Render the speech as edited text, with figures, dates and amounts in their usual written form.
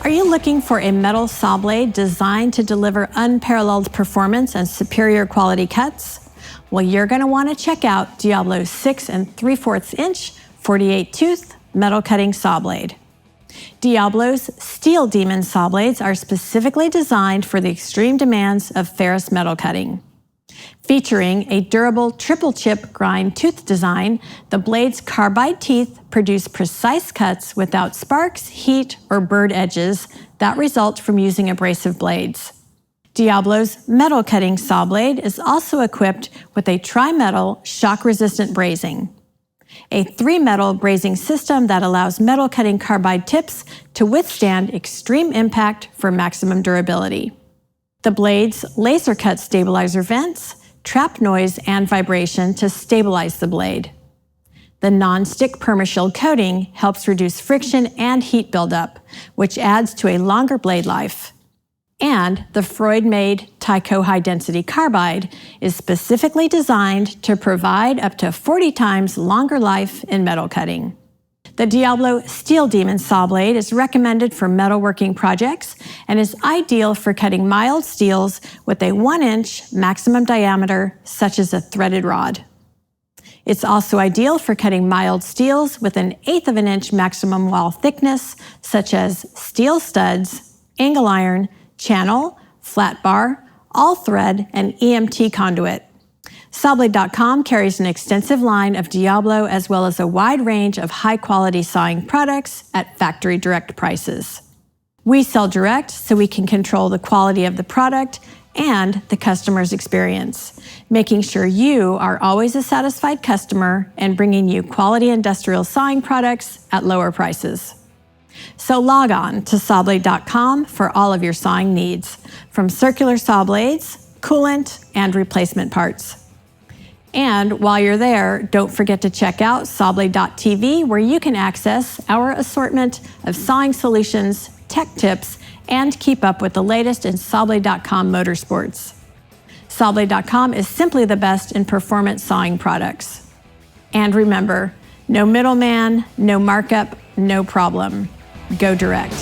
Are you looking for a metal saw blade designed to deliver unparalleled performance and superior quality cuts? Well, you're going to want to check out Diablo's 6 3/4 inch 48-tooth metal cutting saw blade. Diablo's Steel Demon saw blades are specifically designed for the extreme demands of ferrous metal cutting. Featuring a durable triple chip grind tooth design, the blade's carbide teeth produce precise cuts without sparks, heat, or burred edges that result from using abrasive blades. Diablo's metal cutting saw blade is also equipped with a tri-metal shock-resistant brazing, a 3-metal brazing system that allows metal cutting carbide tips to withstand extreme impact for maximum durability. The blade's laser cut stabilizer vents trap noise and vibration to stabilize the blade. The non-stick permashield coating helps reduce friction and heat buildup, which adds to a longer blade life. And the Freud-made Tyco high-density carbide is specifically designed to provide up to 40 times longer life in metal cutting. The Diablo Steel Demon saw blade is recommended for metalworking projects and is ideal for cutting mild steels with a 1-inch maximum diameter, such as a threaded rod. It's also ideal for cutting mild steels with an 1/8 of an inch maximum wall thickness, such as steel studs, angle iron, channel, flat bar, all-thread, and EMT conduit. Sawblade.com carries an extensive line of Diablo as well as a wide range of high-quality sawing products at factory direct prices. We sell direct so we can control the quality of the product and the customer's experience, making sure you are always a satisfied customer and bringing you quality industrial sawing products at lower prices. So log on to Sawblade.com for all of your sawing needs, from circular saw blades, coolant, and replacement parts. And while you're there, don't forget to check out Sawblade.tv, where you can access our assortment of sawing solutions, tech tips, and keep up with the latest in Sawblade.com motorsports. Sawblade.com is simply the best in performance sawing products. And remember, no middleman, no markup, no problem. Go direct.